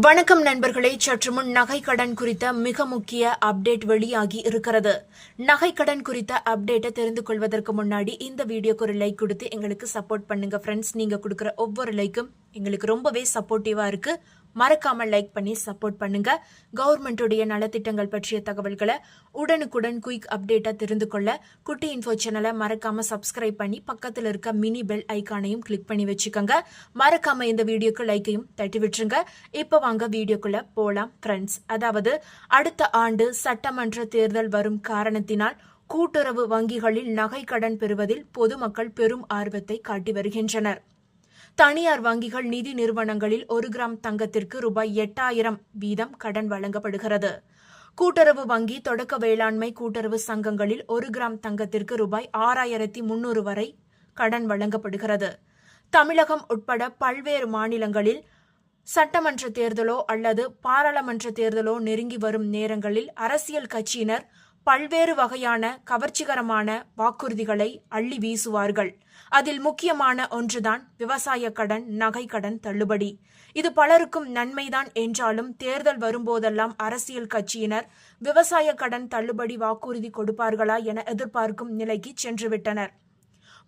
வணக்கம் நண்பர்களே, சற்று முன் நகை கடன் குறித்த மிக முக்கிய அப்டேட் வெளியாகி இருக்கிறது. நகை கடன் குறித்த அப்டேட்டை தெரிந்து கொள்வதற்கு முன்னாடி இந்த வீடியோக்கு ஒரு லைக் கொடுத்து எங்களுக்கு சப்போர்ட் பண்ணுங்க ஃப்ரெண்ட்ஸ். நீங்க கொடுக்குற ஒவ்வொரு லைக்கும் எங்களுக்கு ரொம்பவே சப்போர்ட்டிவா இருக்கு. மறக்காம லைக் பண்ணி சப்போர்ட் பண்ணுங்க. கவர்மெண்ட்டுடைய நலத்திட்டங்கள் பற்றிய தகவல்களை உடனுக்குடன் குயிக் அப்டேட்டா தெரிந்து கொள்ள குட்டி இன்ஃபோ சேனலை மறக்காம சப்ஸ்கிரைப் பண்ணி பக்கத்தில் இருக்க மினி பெல் ஐக்கானையும் கிளிக் பண்ணி வச்சுக்கோங்க. மறக்காம இந்த வீடியோக்கு லைக்கையும் தட்டி விட்டுருங்க. இப்ப வாங்க வீடியோக்குள்ள போலாம் ஃப்ரெண்ட்ஸ். அதாவது அடுத்த ஆண்டு சட்டமன்ற தேர்தல் வரும் காரணத்தினால் கூட்டுறவு வங்கிகளில் நகை கடன் பெறுவதில் பொதுமக்கள் பெரும் ஆர்வத்தை காட்டி வருகின்றனர். தனியார் வங்கிகள் நிதி நிறுவனங்களில் 1 கிராம் தங்கத்திற்கு ரூபாய் 8,000 வீதம் கடன் வழங்கப்படுகிறது. கூட்டுறவு வங்கி தொடக்க வேளாண்மை கூட்டுறவு சங்கங்களில் 1 கிராம் தங்கத்திற்கு ரூபாய் 6,300 வரை கடன் வழங்கப்படுகிறது. தமிழகம் உட்பட பல்வேறு மாநிலங்களில் சட்டமன்ற தேர்தலோ அல்லது பாராளுமன்ற தேர்தலோ நெருங்கி வரும் நேரங்களில் அரசியல் கட்சியினர் பல்வேறு வகையான கவர்ச்சிகரமான வாக்குறுதிகளை அள்ளி வீசுவார்கள். அதில் முக்கியமான ஒன்றுதான் விவசாய கடன், நகை கடன் தள்ளுபடி. இது பலருக்கும் நன்மைதான் என்றாலும் தேர்தல் வரும்போதெல்லாம் அரசியல் கட்சியினர் விவசாய கடன் தள்ளுபடி வாக்குறுதி கொடுப்பார்களா என எதிர்பார்க்கும் நிலைக்கு சென்றுவிட்டனர்.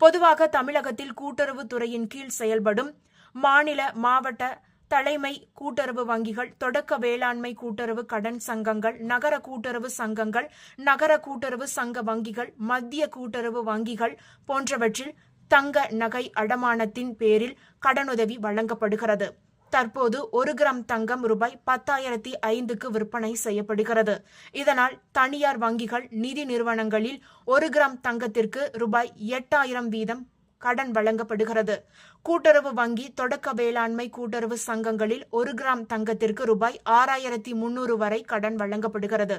பொதுவாக தமிழகத்தில் கூட்டுறவு துறையின் கீழ் செயல்படும் மாநில, மாவட்ட தலைமை கூட்டுறவு வங்கிகள், தொடக்க வேளாண்மை கூட்டுறவு கடன் சங்கங்கள், நகர கூட்டுறவு சங்கங்கள், நகர கூட்டுறவு சங்க வங்கிகள், மத்திய கூட்டுறவு வங்கிகள் போன்றவற்றில் தங்க நகை அடமானத்தின் பேரில் கடனுதவி வழங்கப்படுகிறது. தற்போது 1 கிராம் தங்கம் ரூபாய் 10,005க்கு விற்பனை செய்யப்படுகிறது. இதனால் தனியார் வங்கிகள், நிதி நிறுவனங்களில் 1 கிராம் தங்கத்திற்கு ரூபாய் 8,000 வீதம் கடன் வழங்கப்படுகிறது. கூட்டுறவு வங்கி, தொடக்க வேளாண்மை கூட்டுறவு சங்கங்களில் 1 கிராம் தங்கத்திற்கு ரூபாய் 6,300 வரை கடன் வழங்கப்படுகிறது.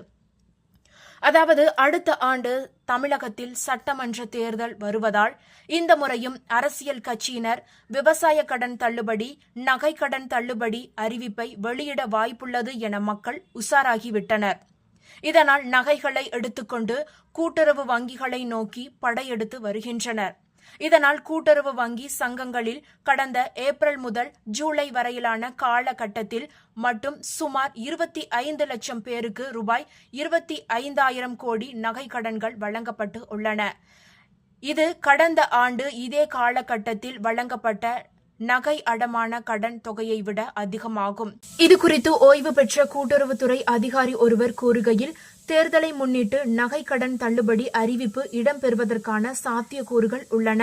அதாவது அடுத்த ஆண்டு தமிழகத்தில் சட்டமன்ற தேர்தல் வருவதால் இந்த முறையும் அரசியல் கட்சியினர் விவசாய கடன் தள்ளுபடி, நகை கடன் தள்ளுபடி அறிவிப்பை வெளியிட வாய்ப்புள்ளது என மக்கள் உஷாராகிவிட்டனர். இதனால் நகைகளை எடுத்துக்கொண்டு கூட்டுறவு வங்கிகளை நோக்கி படையெடுத்து வருகின்றனர். இதனால் கூட்டுறவு வங்கி சங்கங்களில் கடந்த ஏப்ரல் முதல் ஜூலை வரையிலான காலகட்டத்தில் மட்டும் சுமார் 25 லட்சம் பேருக்கு ரூபாய் 25,000 கோடி நகை கடன்கள் வழங்கப்பட்டு உள்ளன. இது கடந்த ஆண்டு இதே காலகட்டத்தில் வழங்கப்பட்ட நகை அடமான கடன் தொகையை விட அதிகமாகும். இது குறித்து ஓய்வு பெற்ற கூட்டுறவுத்துறை அதிகாரி ஒருவர் கூறுகையில், தேர்தலை முன்னிட்டு நகை கடன் தள்ளுபடி அறிவிப்பு இடம்பெறுவதற்கான சாத்தியக்கூறுகள் உள்ளன.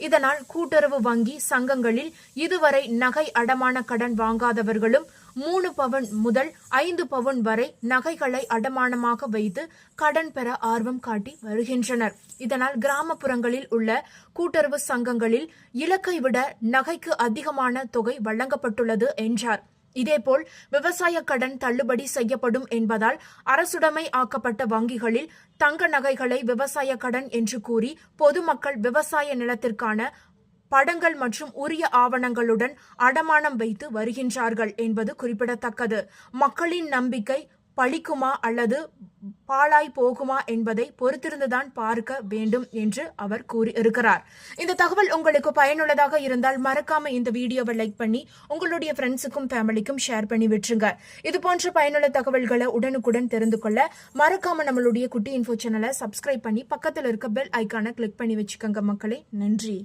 இதனால் கூட்டுறவு வங்கி சங்கங்களில் இதுவரை நகை அடமான கடன் வாங்காதவர்களும் 3 பவுன் முதல் 5 பவுன் வரை நகைகளை அடமானமாக வைத்து கடன் பெற ஆர்வம் காட்டி வருகின்றனர். இதனால் கிராமப்புறங்களில் உள்ள கூட்டுறவு சங்கங்களில் இலக்கை விட நகைக்கு அதிகமான தொகை வழங்கப்பட்டுள்ளது என்றார். இதேபோல் விவசாய கடன் தள்ளுபடி செய்யப்படும் என்பதால் அரசுடைமை ஆக்கப்பட்ட வங்கிகளில் தங்க நகைகளை விவசாய கடன் என்று கூறி பொதுமக்கள் விவசாய நிலத்திற்கான படங்கள் மற்றும் உரிய ஆவணங்களுடன் அடமானம் வைத்து வருகின்றார்கள் என்பது குறிப்பிடத்தக்கது. மக்களின் நம்பிக்கை பழிக்குமா அல்லது பாழாய் போகுமா என்பதை பொறுத்திருந்துதான் பார்க்க வேண்டும் என்று அவர் கூறியிருக்கிறார். இந்த தகவல் உங்களுக்கு பயனுள்ளதாக இருந்தால் மறக்காம இந்த வீடியோவை லைக் பண்ணி உங்களுடைய ஃப்ரெண்ட்ஸுக்கும் ஃபேமிலிக்கும் ஷேர் பண்ணி விட்டுருங்க. இது போன்ற பயனுள்ள தகவல்களை உடனுக்குடன் தெரிந்து கொள்ள மறக்காம நம்மளுடைய குட்டி இன்ஃபோ சேனலை சப்ஸ்கிரைப் பண்ணி பக்கத்தில் இருக்க பெல் ஐக்கானை கிளிக் பண்ணி வச்சுக்கோங்க மக்களே. நன்றி.